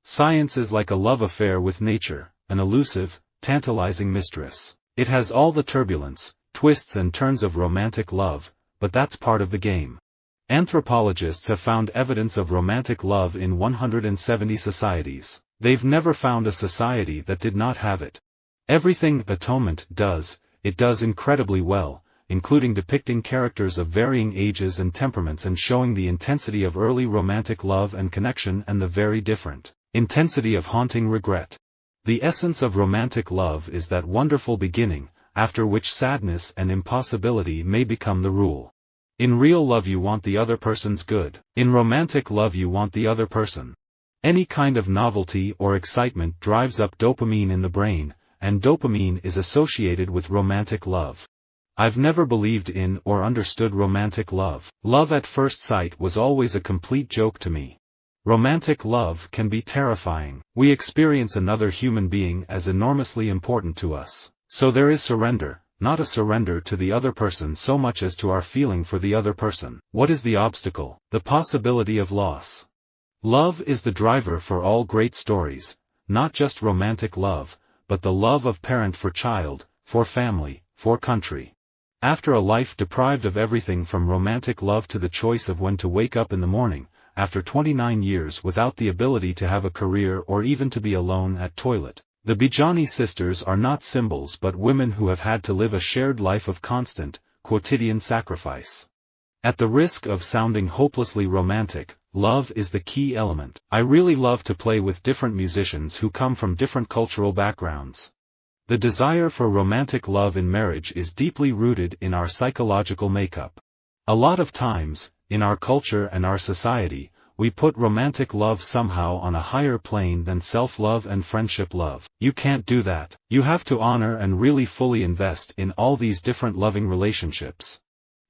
Science is like a love affair with nature, an elusive, tantalizing mistress. It has all the turbulence, twists and turns of romantic love, but that's part of the game. Anthropologists have found evidence of romantic love in 170 societies. They've never found a society that did not have it. Everything Atonement does, it does incredibly well, including depicting characters of varying ages and temperaments and showing the intensity of early romantic love and connection and the very different intensity of haunting regret. The essence of romantic love is that wonderful beginning, after which sadness and impossibility may become the rule. In real love you want the other person's good. In romantic love you want the other person. Any kind of novelty or excitement drives up dopamine in the brain, and dopamine is associated with romantic love. I've never believed in or understood romantic love. Love at first sight was always a complete joke to me. Romantic love can be terrifying. We experience another human being as enormously important to us. So there is surrender, not a surrender to the other person so much as to our feeling for the other person. What is the obstacle? The possibility of loss. Love is the driver for all great stories, not just romantic love, but the love of parent for child, for family, for country. After a life deprived of everything from romantic love to the choice of when to wake up in the morning, after 29 years without the ability to have a career or even to be alone at toilet, the Bijani sisters are not symbols but women who have had to live a shared life of constant, quotidian sacrifice. At the risk of sounding hopelessly romantic, love is the key element. I really love to play with different musicians who come from different cultural backgrounds. The desire for romantic love in marriage is deeply rooted in our psychological makeup. A lot of times, in our culture and our society, we put romantic love somehow on a higher plane than self-love and friendship love. You can't do that. You have to honor and really fully invest in all these different loving relationships.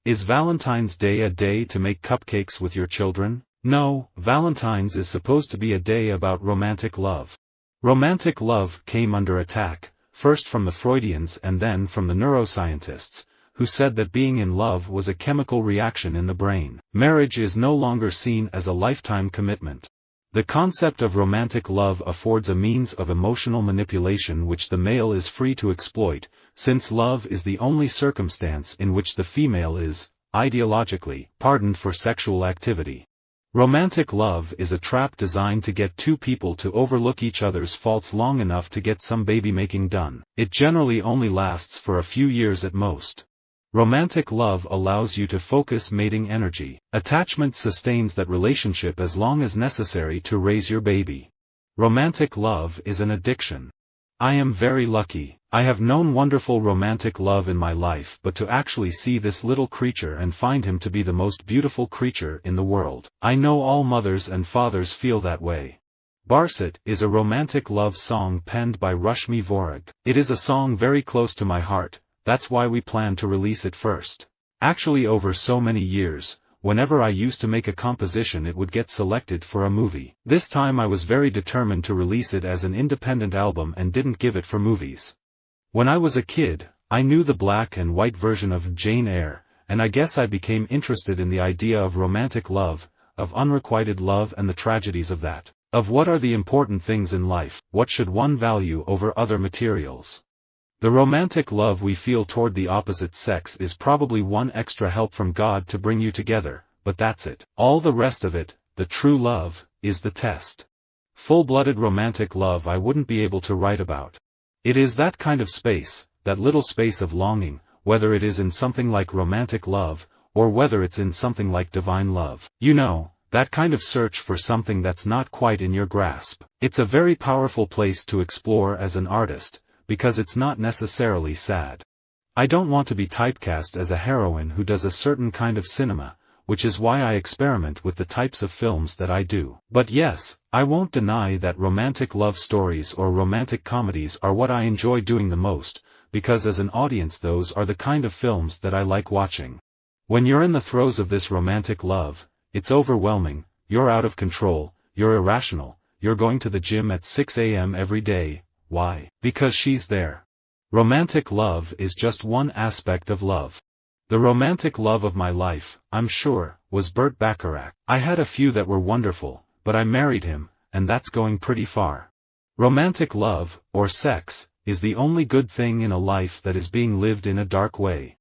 Is Valentine's Day a day to make cupcakes with your children? No, Valentine's is supposed to be a day about romantic love. Romantic love came under attack, first from the Freudians and then from the neuroscientists, who said that being in love was a chemical reaction in the brain. Marriage is no longer seen as a lifetime commitment. The concept of romantic love affords a means of emotional manipulation which the male is free to exploit, since love is the only circumstance in which the female is, ideologically, pardoned for sexual activity. Romantic love is a trap designed to get two people to overlook each other's faults long enough to get some baby-making done. It generally only lasts for a few years at most. Romantic love allows you to focus mating energy. Attachment sustains that relationship as long as necessary to raise your baby. Romantic love is an addiction. I am very lucky. I have known wonderful romantic love in my life, but to actually see this little creature and find him to be the most beautiful creature in the world. I know all mothers and fathers feel that way. Barset is a romantic love song penned by Rushmi Vorag. It is a song very close to my heart. That's why we plan to release it first. Actually, over so many years, whenever I used to make a composition it would get selected for a movie. This time I was very determined to release it as an independent album and didn't give it for movies. When I was a kid, I knew the black and white version of Jane Eyre, and I guess I became interested in the idea of romantic love, of unrequited love and the tragedies of that. Of what are the important things in life, what should one value over other materials. The romantic love we feel toward the opposite sex is probably one extra help from God to bring you together, but that's it. All the rest of it, the true love, is the test. Full-blooded romantic love I wouldn't be able to write about. It is that kind of space, that little space of longing, whether it is in something like romantic love, or whether it's in something like divine love. You know, that kind of search for something that's not quite in your grasp. It's a very powerful place to explore as an artist, because it's not necessarily sad. I don't want to be typecast as a heroine who does a certain kind of cinema, which is why I experiment with the types of films that I do. But yes, I won't deny that romantic love stories or romantic comedies are what I enjoy doing the most, because as an audience those are the kind of films that I like watching. When you're in the throes of this romantic love, it's overwhelming, you're out of control, you're irrational, you're going to the gym at 6 a.m. every day. Why? Because she's there. Romantic love is just one aspect of love. The romantic love of my life, I'm sure, was Burt Bacharach. I had a few that were wonderful, but I married him, and that's going pretty far. Romantic love, or sex, is the only good thing in a life that is being lived in a dark way.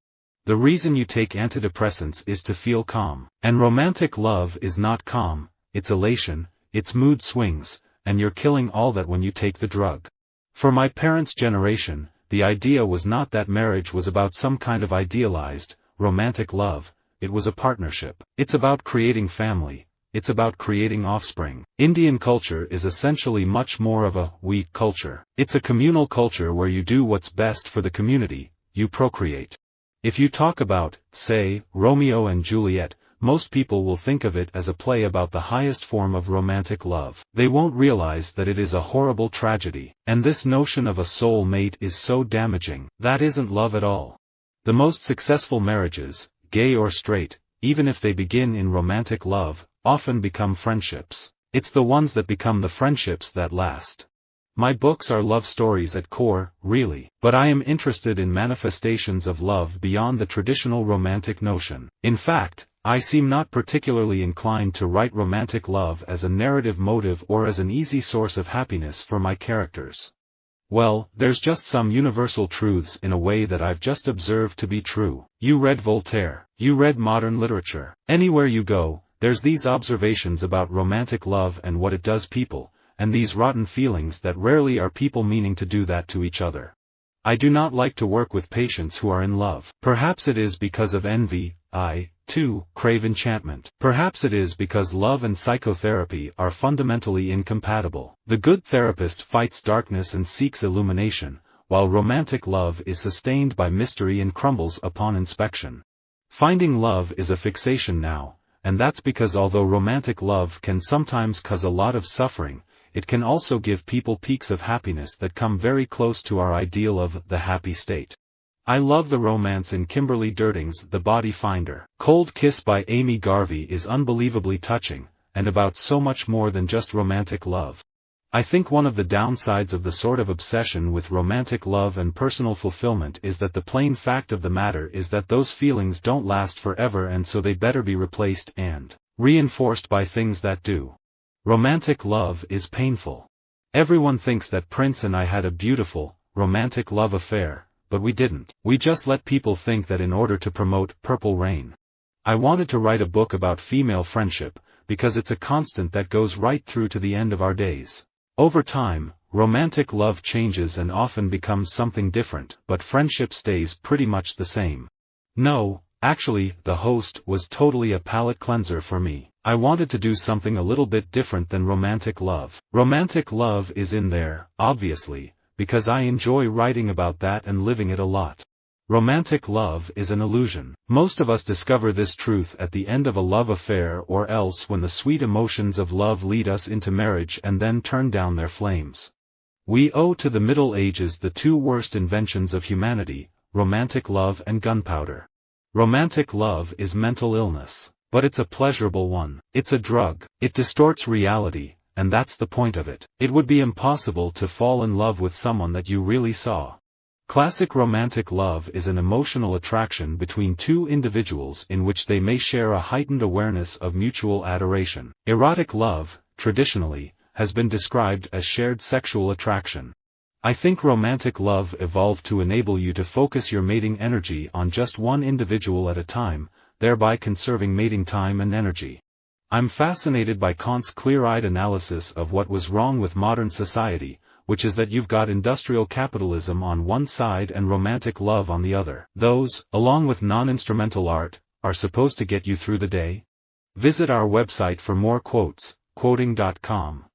The reason you take antidepressants is to feel calm. And romantic love is not calm, it's elation, it's mood swings, and you're killing all that when you take the drug. For my parents' generation, the idea was not that marriage was about some kind of idealized, romantic love, it was a partnership. It's about creating family, it's about creating offspring. Indian culture is essentially much more of a we culture. It's a communal culture where you do what's best for the community, you procreate. If you talk about, say, Romeo and Juliet, most people will think of it as a play about the highest form of romantic love. They won't realize that it is a horrible tragedy. And this notion of a soul mate is so damaging. That isn't love at all. The most successful marriages, gay or straight, even if they begin in romantic love, often become friendships. It's the ones that become the friendships that last. My books are love stories at core, really, but I am interested in manifestations of love beyond the traditional romantic notion. In fact, I seem not particularly inclined to write romantic love as a narrative motive or as an easy source of happiness for my characters. Well, there's just some universal truths in a way that I've just observed to be true. You read Voltaire, you read modern literature. Anywhere you go, there's these observations about romantic love and what it does people, and these rotten feelings that rarely are people meaning to do that to each other. I do not like to work with patients who are in love. Perhaps it is because of envy. I, too, crave enchantment. Perhaps it is because love and psychotherapy are fundamentally incompatible. The good therapist fights darkness and seeks illumination, while romantic love is sustained by mystery and crumbles upon inspection. Finding love is a fixation now, and that's because although romantic love can sometimes cause a lot of suffering, it can also give people peaks of happiness that come very close to our ideal of the happy state. I love the romance in Kimberly Durting's The Body Finder. Cold Kiss by Amy Garvey is unbelievably touching, and about so much more than just romantic love. I think one of the downsides of the sort of obsession with romantic love and personal fulfillment is that the plain fact of the matter is that those feelings don't last forever, and so they better be replaced and reinforced by things that do. Romantic love is painful. Everyone thinks that Prince and I had a beautiful, romantic love affair, but we didn't. We just let people think that in order to promote Purple Rain. I wanted to write a book about female friendship, because it's a constant that goes right through to the end of our days. Over time, romantic love changes and often becomes something different, but friendship stays pretty much the same. No, actually, The Host was totally a palate cleanser for me. I wanted to do something a little bit different than romantic love. Romantic love is in there, obviously, because I enjoy writing about that and living it a lot. Romantic love is an illusion. Most of us discover this truth at the end of a love affair, or else when the sweet emotions of love lead us into marriage and then turn down their flames. We owe to the Middle Ages the two worst inventions of humanity, romantic love and gunpowder. Romantic love is mental illness, but it's a pleasurable one. It's a drug. It distorts reality, and that's the point of it. It would be impossible to fall in love with someone that you really saw. Classic romantic love is an emotional attraction between two individuals in which they may share a heightened awareness of mutual adoration. Erotic love, traditionally, has been described as shared sexual attraction. I think romantic love evolved to enable you to focus your mating energy on just one individual at a time, thereby conserving mating time and energy. I'm fascinated by Kant's clear-eyed analysis of what was wrong with modern society, which is that you've got industrial capitalism on one side and romantic love on the other. Those, along with non-instrumental art, are supposed to get you through the day. Visit our website for more quotes, quoting.com.